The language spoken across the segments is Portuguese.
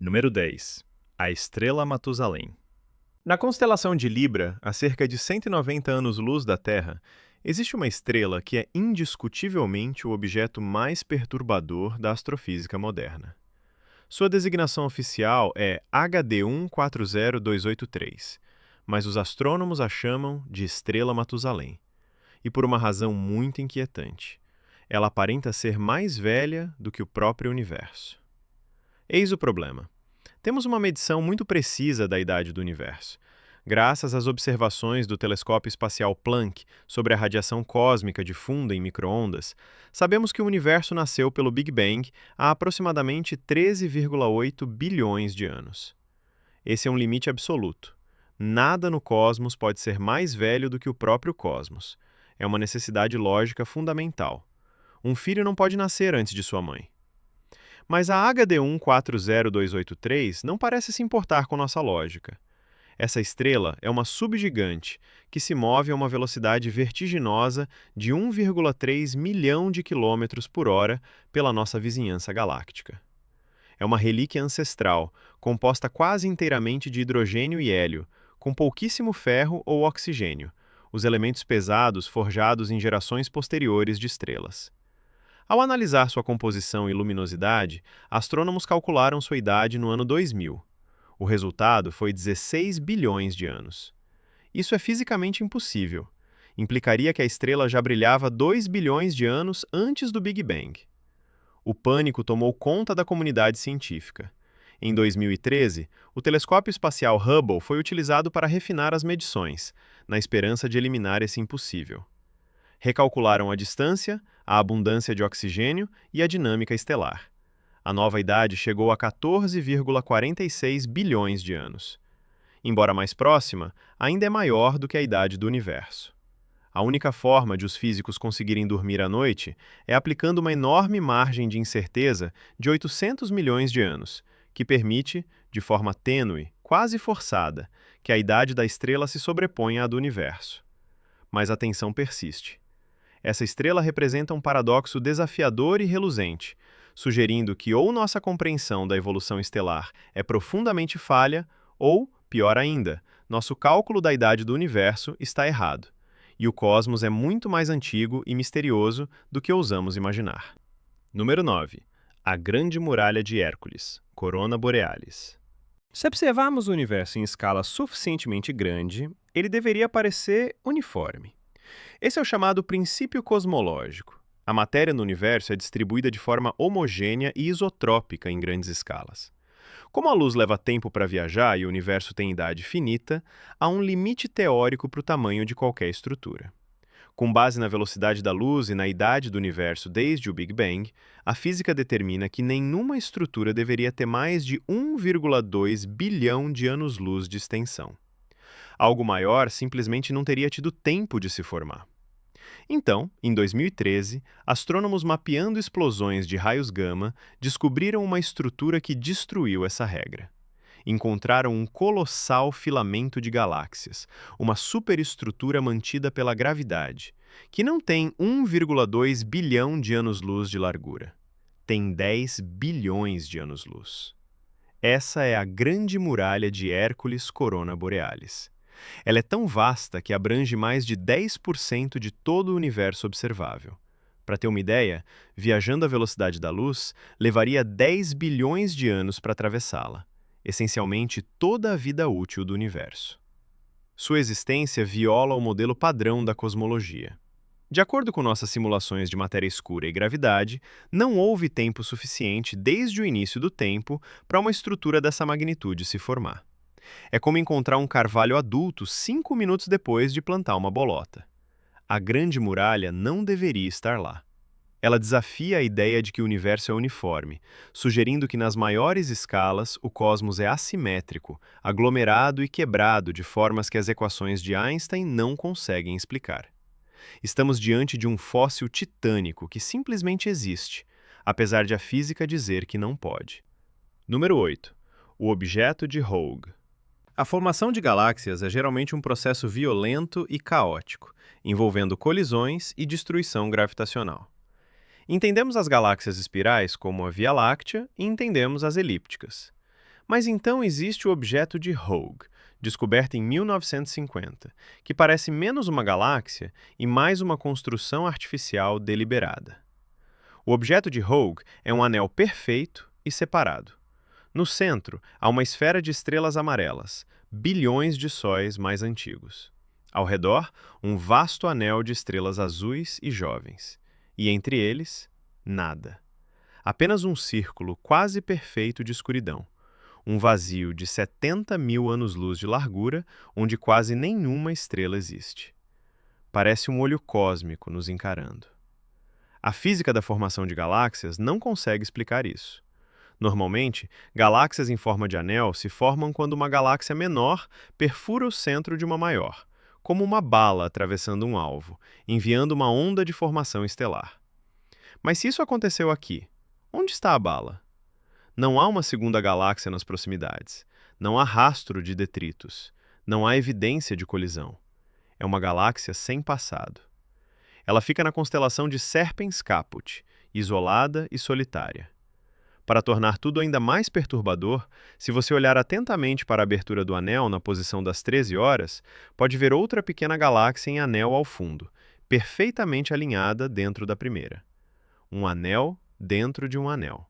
Número 10. A estrela Matusalém. Na constelação de Libra, a cerca de 190 anos-luz da Terra, existe uma estrela que é indiscutivelmente o objeto mais perturbador da astrofísica moderna. Sua designação oficial é HD 140283, mas os astrônomos a chamam de Estrela Matusalém, e por uma razão muito inquietante. Ela aparenta ser mais velha do que o próprio universo. Eis o problema. Temos uma medição muito precisa da idade do universo. Graças às observações do telescópio espacial Planck sobre a radiação cósmica difunda em micro-ondas, sabemos que o universo nasceu pelo Big Bang há aproximadamente 13,8 bilhões de anos. Esse é um limite absoluto. Nada no cosmos pode ser mais velho do que o próprio cosmos. É uma necessidade lógica fundamental. Um filho não pode nascer antes de sua mãe. Mas a HD 140283 não parece se importar com nossa lógica. Essa estrela é uma subgigante que se move a uma velocidade vertiginosa de 1,3 milhão de quilômetros por hora pela nossa vizinhança galáctica. É uma relíquia ancestral, composta quase inteiramente de hidrogênio e hélio, com pouquíssimo ferro ou oxigênio, os elementos pesados forjados em gerações posteriores de estrelas. Ao analisar sua composição e luminosidade, astrônomos calcularam sua idade no ano 2000. O resultado foi 16 bilhões de anos. Isso é fisicamente impossível. Implicaria que a estrela já brilhava 2 bilhões de anos antes do Big Bang. O pânico tomou conta da comunidade científica. Em 2013, o telescópio espacial Hubble foi utilizado para refinar as medições, na esperança de eliminar esse impossível. Recalcularam a distância, a abundância de oxigênio e a dinâmica estelar. A nova idade chegou a 14,46 bilhões de anos. Embora mais próxima, ainda é maior do que a idade do universo. A única forma de os físicos conseguirem dormir à noite é aplicando uma enorme margem de incerteza de 800 milhões de anos, que permite, de forma tênue, quase forçada, que a idade da estrela se sobreponha à do universo. Mas a tensão persiste. Essa estrela representa um paradoxo desafiador e reluzente, sugerindo que ou nossa compreensão da evolução estelar é profundamente falha, ou, pior ainda, nosso cálculo da idade do universo está errado, e o cosmos é muito mais antigo e misterioso do que ousamos imaginar. Número 9. A Grande Muralha de Hércules, Corona Borealis. Se observarmos o universo em escala suficientemente grande, ele deveria parecer uniforme. Esse é o chamado princípio cosmológico. A matéria no universo é distribuída de forma homogênea e isotrópica em grandes escalas. Como a luz leva tempo para viajar e o universo tem idade finita, há um limite teórico para o tamanho de qualquer estrutura. Com base na velocidade da luz e na idade do universo desde o Big Bang, a física determina que nenhuma estrutura deveria ter mais de 1,2 bilhão de anos-luz de extensão. Algo maior simplesmente não teria tido tempo de se formar. Então, em 2013, astrônomos mapeando explosões de raios gama descobriram uma estrutura que destruiu essa regra. Encontraram um colossal filamento de galáxias, uma superestrutura mantida pela gravidade, que não tem 1,2 bilhão de anos-luz de largura. Tem 10 bilhões de anos-luz. Essa é a Grande Muralha de Hércules Corona Borealis. Ela é tão vasta que abrange mais de 10% de todo o universo observável. Para ter uma ideia, viajando à velocidade da luz, levaria 10 bilhões de anos para atravessá-la, essencialmente toda a vida útil do universo. Sua existência viola o modelo padrão da cosmologia. De acordo com nossas simulações de matéria escura e gravidade, não houve tempo suficiente desde o início do tempo para uma estrutura dessa magnitude se formar. É como encontrar um carvalho adulto 5 minutos depois de plantar uma bolota. A Grande Muralha não deveria estar lá. Ela desafia a ideia de que o universo é uniforme, sugerindo que nas maiores escalas o cosmos é assimétrico, aglomerado e quebrado de formas que as equações de Einstein não conseguem explicar. Estamos diante de um fóssil titânico que simplesmente existe, apesar de a física dizer que não pode. Número 8. O objeto de Rogue. A formação de galáxias é geralmente um processo violento e caótico, envolvendo colisões e destruição gravitacional. Entendemos as galáxias espirais como a Via Láctea e entendemos as elípticas. Mas então existe o objeto de Rogue, descoberto em 1950, que parece menos uma galáxia e mais uma construção artificial deliberada. O objeto de Rogue é um anel perfeito e separado. No centro, há uma esfera de estrelas amarelas, bilhões de sóis mais antigos. Ao redor, um vasto anel de estrelas azuis e jovens. E entre eles, nada. Apenas um círculo quase perfeito de escuridão. Um vazio de 70 mil anos-luz de largura, onde quase nenhuma estrela existe. Parece um olho cósmico nos encarando. A física da formação de galáxias não consegue explicar isso. Normalmente, galáxias em forma de anel se formam quando uma galáxia menor perfura o centro de uma maior, como uma bala atravessando um alvo, enviando uma onda de formação estelar. Mas se isso aconteceu aqui, onde está a bala? Não há uma segunda galáxia nas proximidades. Não há rastro de detritos. Não há evidência de colisão. É uma galáxia sem passado. Ela fica na constelação de Serpens Caput, isolada e solitária. Para tornar tudo ainda mais perturbador, se você olhar atentamente para a abertura do anel na posição das 13 horas, pode ver outra pequena galáxia em anel ao fundo, perfeitamente alinhada dentro da primeira. Um anel dentro de um anel.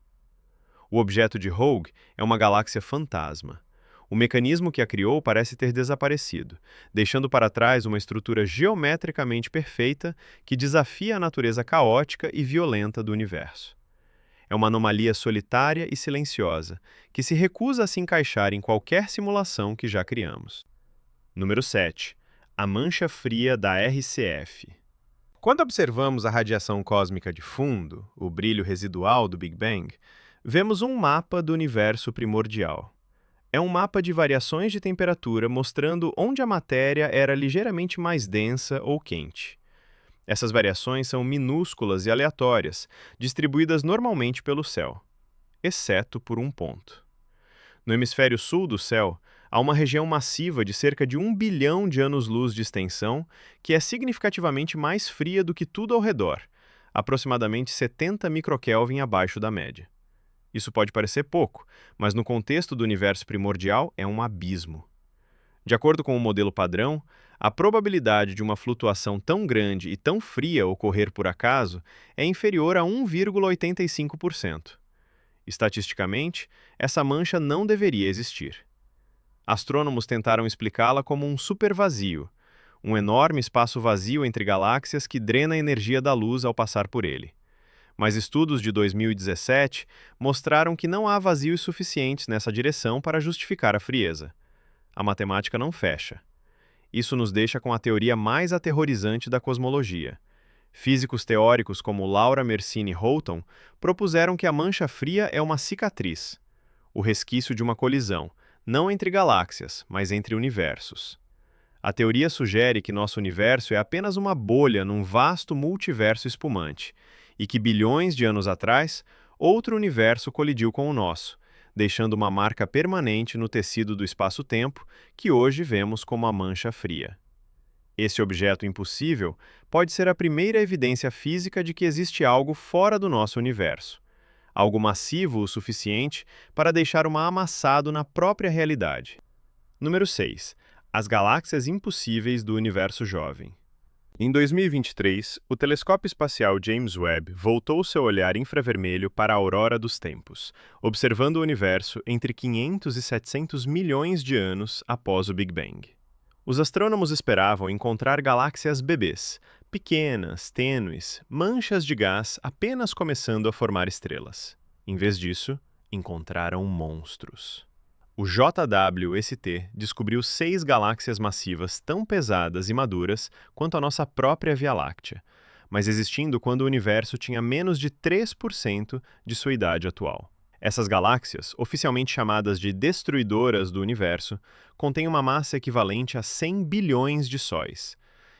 O objeto de Rogue é uma galáxia fantasma. O mecanismo que a criou parece ter desaparecido, deixando para trás uma estrutura geometricamente perfeita que desafia a natureza caótica e violenta do universo. É uma anomalia solitária e silenciosa, que se recusa a se encaixar em qualquer simulação que já criamos. Número 7. A mancha fria da RCF. Quando observamos a radiação cósmica de fundo, o brilho residual do Big Bang, vemos um mapa do universo primordial. É um mapa de variações de temperatura mostrando onde a matéria era ligeiramente mais densa ou quente. Essas variações são minúsculas e aleatórias, distribuídas normalmente pelo céu, exceto por um ponto. No hemisfério sul do céu, há uma região massiva de cerca de 1 bilhão de anos-luz de extensão, que é significativamente mais fria do que tudo ao redor, aproximadamente 70 microkelvin abaixo da média. Isso pode parecer pouco, mas no contexto do universo primordial é um abismo. De acordo com o modelo padrão, a probabilidade de uma flutuação tão grande e tão fria ocorrer por acaso é inferior a 1,85%. Estatisticamente, essa mancha não deveria existir. Astrônomos tentaram explicá-la como um supervazio, um enorme espaço vazio entre galáxias que drena a energia da luz ao passar por ele. Mas estudos de 2017 mostraram que não há vazios suficientes nessa direção para justificar a frieza. A matemática não fecha. Isso nos deixa com a teoria mais aterrorizante da cosmologia. Físicos teóricos como Laura Mersini Houghton propuseram que a mancha fria é uma cicatriz, o resquício de uma colisão, não entre galáxias, mas entre universos. A teoria sugere que nosso universo é apenas uma bolha num vasto multiverso espumante, e que bilhões de anos atrás, outro universo colidiu com o nosso, deixando uma marca permanente no tecido do espaço-tempo que hoje vemos como a mancha fria. Esse objeto impossível pode ser a primeira evidência física de que existe algo fora do nosso universo, algo massivo o suficiente para deixar uma amassado na própria realidade. Número 6. As galáxias impossíveis do universo jovem. Em 2023, o telescópio espacial James Webb voltou seu olhar infravermelho para a aurora dos tempos, observando o universo entre 500 e 700 milhões de anos após o Big Bang. Os astrônomos esperavam encontrar galáxias bebês, pequenas, tênues, manchas de gás apenas começando a formar estrelas. Em vez disso, encontraram monstros. O JWST descobriu 6 galáxias massivas tão pesadas e maduras quanto a nossa própria Via Láctea, mas existindo quando o universo tinha menos de 3% de sua idade atual. Essas galáxias, oficialmente chamadas de destruidoras do universo, contêm uma massa equivalente a 100 bilhões de sóis.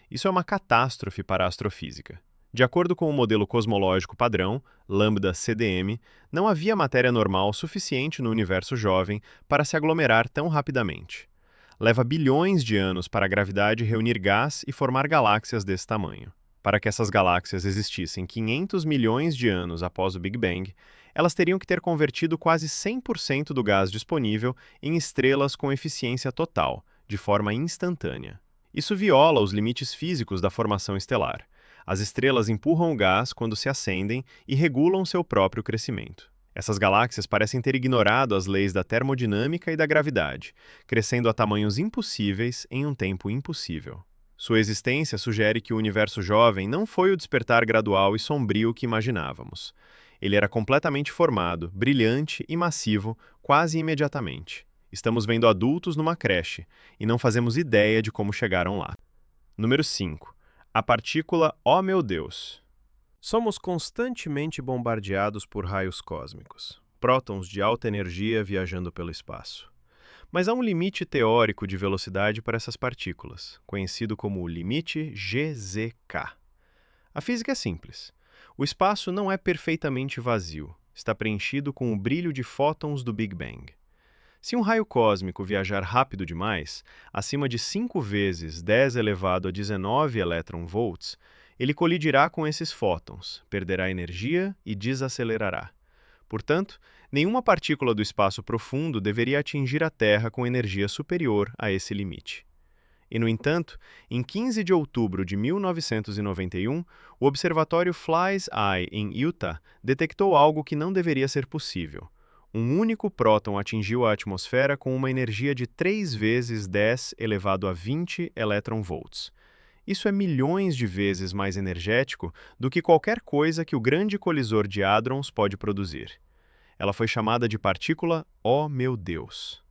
Isso é uma catástrofe para a astrofísica. De acordo com o modelo cosmológico padrão, Lambda-CDM, não havia matéria normal suficiente no universo jovem para se aglomerar tão rapidamente. Leva bilhões de anos para a gravidade reunir gás e formar galáxias desse tamanho. Para que essas galáxias existissem 500 milhões de anos após o Big Bang, elas teriam que ter convertido quase 100% do gás disponível em estrelas com eficiência total, de forma instantânea. Isso viola os limites físicos da formação estelar. As estrelas empurram o gás quando se acendem e regulam seu próprio crescimento. Essas galáxias parecem ter ignorado as leis da termodinâmica e da gravidade, crescendo a tamanhos impossíveis em um tempo impossível. Sua existência sugere que o universo jovem não foi o despertar gradual e sombrio que imaginávamos. Ele era completamente formado, brilhante e massivo quase imediatamente. Estamos vendo adultos numa creche e não fazemos ideia de como chegaram lá. Número 5. A partícula Oh meu Deus. Somos constantemente bombardeados por raios cósmicos, prótons de alta energia viajando pelo espaço. Mas há um limite teórico de velocidade para essas partículas, conhecido como o limite GZK. A física é simples. O espaço não é perfeitamente vazio, está preenchido com o brilho de fótons do Big Bang. Se um raio cósmico viajar rápido demais, acima de 5 vezes 10 elevado a 19 elétron-volts, ele colidirá com esses fótons, perderá energia e desacelerará. Portanto, nenhuma partícula do espaço profundo deveria atingir a Terra com energia superior a esse limite. E, no entanto, em 15 de outubro de 1991, o observatório Fly's Eye, em Utah, detectou algo que não deveria ser possível. Um único próton atingiu a atmosfera com uma energia de 3 vezes 10 elevado a 20 elétron-volts. Isso é milhões de vezes mais energético do que qualquer coisa que o grande colisor de hadrons pode produzir. Ela foi chamada de partícula Oh meu Deus.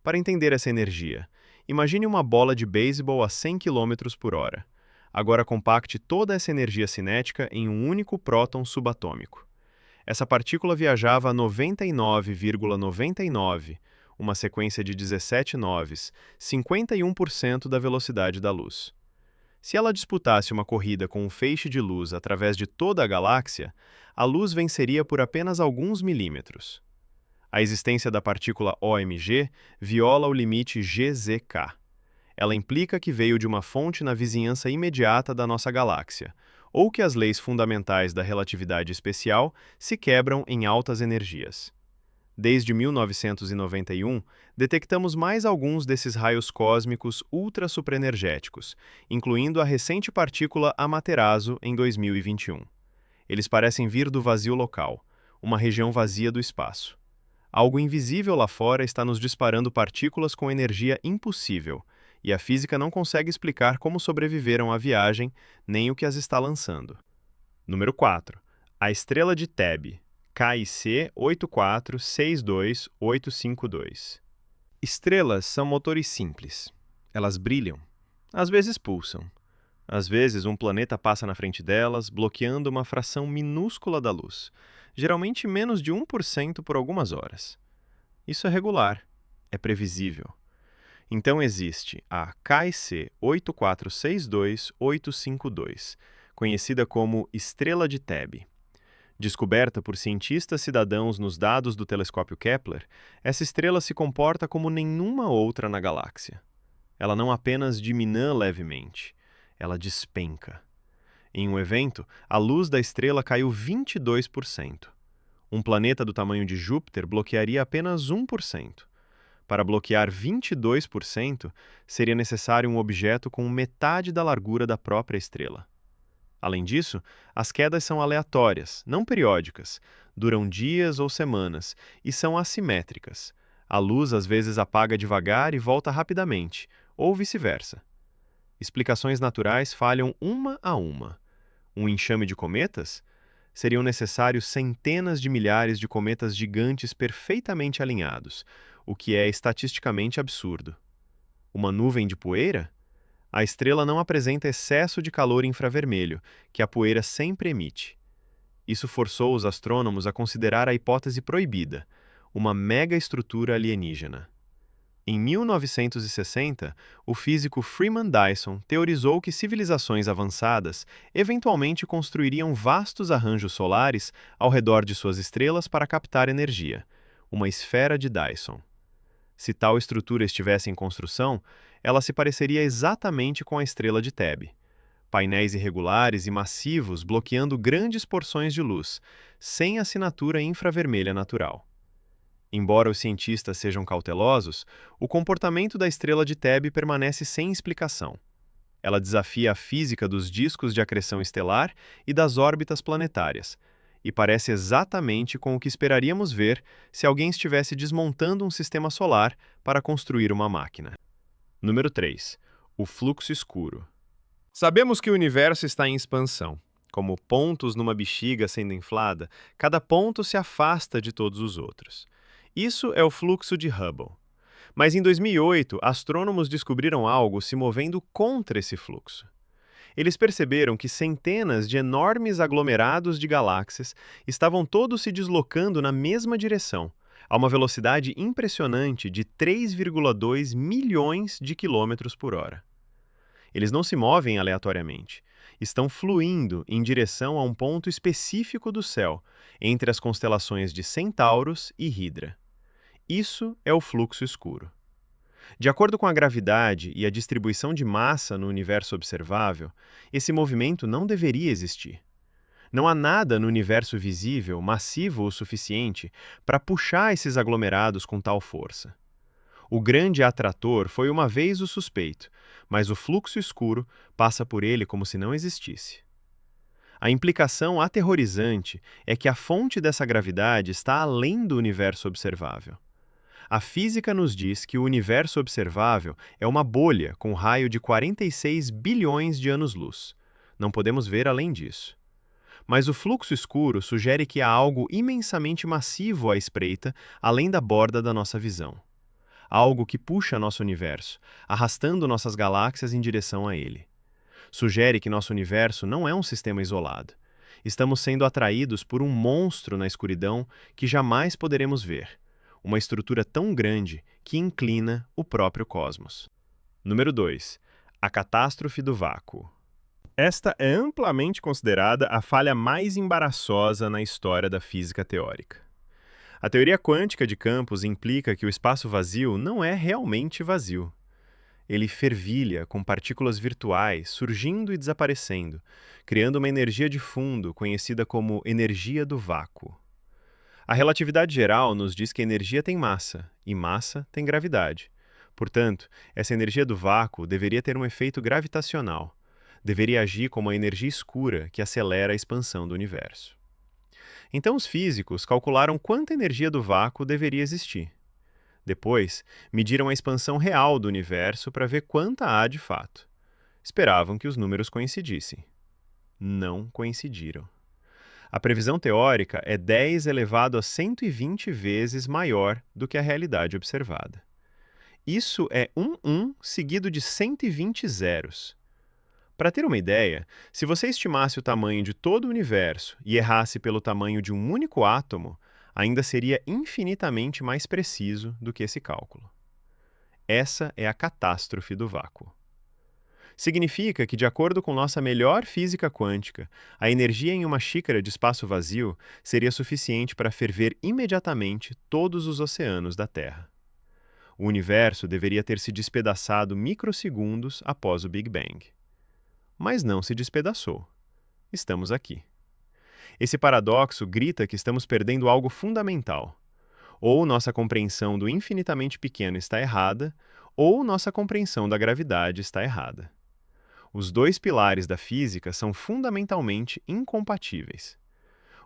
Para entender essa energia, imagine uma bola de beisebol a 100 km por hora. Agora compacte toda essa energia cinética em um único próton subatômico. Essa partícula viajava a 99,99, uma sequência de 17 noves, 51% da velocidade da luz. Se ela disputasse uma corrida com um feixe de luz através de toda a galáxia, a luz venceria por apenas alguns milímetros. A existência da partícula OMG viola o limite GZK. Ela implica que veio de uma fonte na vizinhança imediata da nossa galáxia, ou que as leis fundamentais da relatividade especial se quebram em altas energias. Desde 1991, detectamos mais alguns desses raios cósmicos ultra-supraenergéticos, incluindo a recente partícula Amaterasu em 2021. Eles parecem vir do vazio local, uma região vazia do espaço. Algo invisível lá fora está nos disparando partículas com energia impossível, e a física não consegue explicar como sobreviveram à viagem, nem o que as está lançando. Número 4. A estrela de Thebe, KIC 8462852. Estrelas são motores simples. Elas brilham. Às vezes pulsam. Às vezes um planeta passa na frente delas, bloqueando uma fração minúscula da luz, geralmente menos de 1% por algumas horas. Isso é regular. É previsível. Então existe a KIC 8462852, conhecida como Estrela de Thebe. Descoberta por cientistas cidadãos nos dados do telescópio Kepler, essa estrela se comporta como nenhuma outra na galáxia. Ela não apenas diminui levemente, ela despenca. Em um evento, a luz da estrela caiu 22%. Um planeta do tamanho de Júpiter bloquearia apenas 1%. Para bloquear 22%, seria necessário um objeto com metade da largura da própria estrela. Além disso, as quedas são aleatórias, não periódicas, duram dias ou semanas e são assimétricas. A luz às vezes apaga devagar e volta rapidamente, ou vice-versa. Explicações naturais falham uma a uma. Um enxame de cometas? Seriam necessários centenas de milhares de cometas gigantes perfeitamente alinhados, o que é estatisticamente absurdo. Uma nuvem de poeira? A estrela não apresenta excesso de calor infravermelho, que a poeira sempre emite. Isso forçou os astrônomos a considerar a hipótese proibida, uma megaestrutura alienígena. Em 1960, o físico Freeman Dyson teorizou que civilizações avançadas eventualmente construiriam vastos arranjos solares ao redor de suas estrelas para captar energia, uma esfera de Dyson. Se tal estrutura estivesse em construção, ela se pareceria exatamente com a estrela de Thebe. painéis irregulares e massivos bloqueando grandes porções de luz, sem assinatura infravermelha natural. Embora os cientistas sejam cautelosos, o comportamento da estrela de Thebe permanece sem explicação. Ela desafia a física dos discos de acreção estelar e das órbitas planetárias, e parece exatamente com o que esperaríamos ver se alguém estivesse desmontando um sistema solar para construir uma máquina. Número 3. O fluxo escuro. Sabemos que o universo está em expansão. Como pontos numa bexiga sendo inflada, cada ponto se afasta de todos os outros. Isso é o fluxo de Hubble. Mas em 2008, astrônomos descobriram algo se movendo contra esse fluxo. Eles perceberam que centenas de enormes aglomerados de galáxias estavam todos se deslocando na mesma direção, a uma velocidade impressionante de 3,2 milhões de quilômetros por hora. Eles não se movem aleatoriamente. Estão fluindo em direção a um ponto específico do céu, entre as constelações de Centauros e Hidra. Isso é o fluxo escuro. De acordo com a gravidade e a distribuição de massa no universo observável, esse movimento não deveria existir. Não há nada no universo visível massivo o suficiente para puxar esses aglomerados com tal força. O grande atrator foi uma vez o suspeito, mas o fluxo escuro passa por ele como se não existisse. A implicação aterrorizante é que a fonte dessa gravidade está além do universo observável. A física nos diz que o universo observável é uma bolha com raio de 46 bilhões de anos-luz. Não podemos ver além disso. Mas o fluxo escuro sugere que há algo imensamente massivo à espreita, além da borda da nossa visão. Algo que puxa nosso universo, arrastando nossas galáxias em direção a ele. Sugere que nosso universo não é um sistema isolado. Estamos sendo atraídos por um monstro na escuridão que jamais poderemos ver. Uma estrutura tão grande que inclina o próprio cosmos. Número 2. A catástrofe do vácuo. Esta é amplamente considerada a falha mais embaraçosa na história da física teórica. A teoria quântica de campos implica que o espaço vazio não é realmente vazio. Ele fervilha com partículas virtuais surgindo e desaparecendo, criando uma energia de fundo conhecida como energia do vácuo. A relatividade geral nos diz que a energia tem massa, e massa tem gravidade. Portanto, essa energia do vácuo deveria ter um efeito gravitacional. Deveria agir como a energia escura que acelera a expansão do universo. Então os físicos calcularam quanta energia do vácuo deveria existir. Depois, mediram a expansão real do universo para ver quanta há de fato. Esperavam que os números coincidissem. Não coincidiram. A previsão teórica é 10 elevado a 120 vezes maior do que a realidade observada. Isso é 1 seguido de 120 zeros. Para ter uma ideia, se você estimasse o tamanho de todo o universo e errasse pelo tamanho de um único átomo, ainda seria infinitamente mais preciso do que esse cálculo. Essa é a catástrofe do vácuo. Significa que, de acordo com nossa melhor física quântica, a energia em uma xícara de espaço vazio seria suficiente para ferver imediatamente todos os oceanos da Terra. O universo deveria ter se despedaçado microsegundos após o Big Bang. Mas não se despedaçou. Estamos aqui. Esse paradoxo grita que estamos perdendo algo fundamental. Ou nossa compreensão do infinitamente pequeno está errada, ou nossa compreensão da gravidade está errada. Os dois pilares da física são fundamentalmente incompatíveis.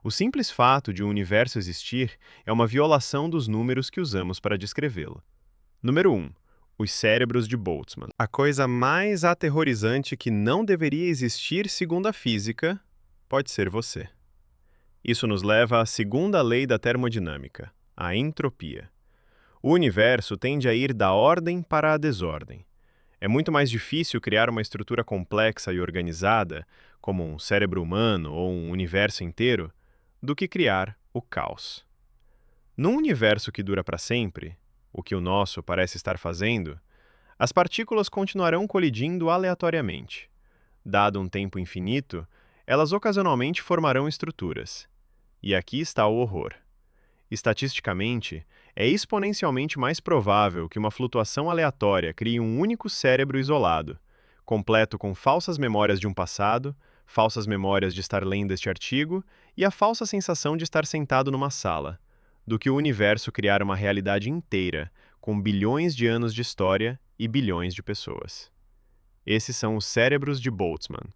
O simples fato de um universo existir é uma violação dos números que usamos para descrevê-lo. Número 1. Os cérebros de Boltzmann. A coisa mais aterrorizante que não deveria existir segundo a física pode ser você. Isso nos leva à segunda lei da termodinâmica, a entropia. O universo tende a ir da ordem para a desordem. É muito mais difícil criar uma estrutura complexa e organizada, como um cérebro humano ou um universo inteiro, do que criar o caos. Num universo que dura para sempre, o que o nosso parece estar fazendo, as partículas continuarão colidindo aleatoriamente. Dado um tempo infinito, elas ocasionalmente formarão estruturas. E aqui está o horror. Estatisticamente, é exponencialmente mais provável que uma flutuação aleatória crie um único cérebro isolado, completo com falsas memórias de um passado, falsas memórias de estar lendo este artigo e a falsa sensação de estar sentado numa sala, do que o universo criar uma realidade inteira, com bilhões de anos de história e bilhões de pessoas. Esses são os cérebros de Boltzmann.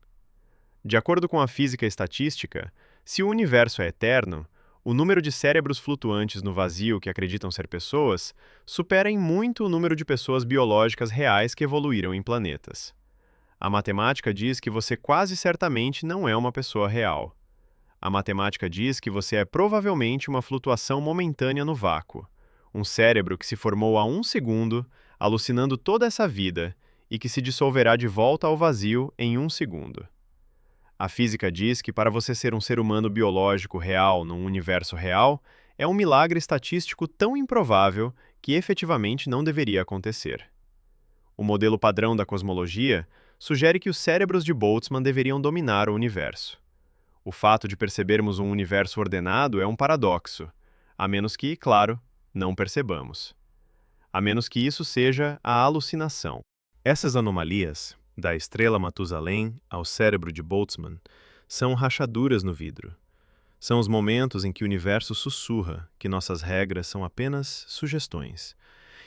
De acordo com a física estatística, se o universo é eterno, o número de cérebros flutuantes no vazio que acreditam ser pessoas supera em muito o número de pessoas biológicas reais que evoluíram em planetas. A matemática diz que você quase certamente não é uma pessoa real. A matemática diz que você é provavelmente uma flutuação momentânea no vácuo, um cérebro que se formou há um segundo, alucinando toda essa vida e que se dissolverá de volta ao vazio em um segundo. A física diz que para você ser um ser humano biológico real num universo real, é um milagre estatístico tão improvável que efetivamente não deveria acontecer. O modelo padrão da cosmologia sugere que os cérebros de Boltzmann deveriam dominar o universo. O fato de percebermos um universo ordenado é um paradoxo, a menos que, claro, não percebamos. A menos que isso seja a alucinação. Essas anomalias, da estrela Matusalém ao cérebro de Boltzmann, são rachaduras no vidro. São os momentos em que o universo sussurra que nossas regras são apenas sugestões,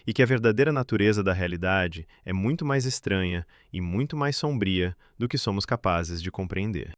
e que a verdadeira natureza da realidade é muito mais estranha e muito mais sombria do que somos capazes de compreender.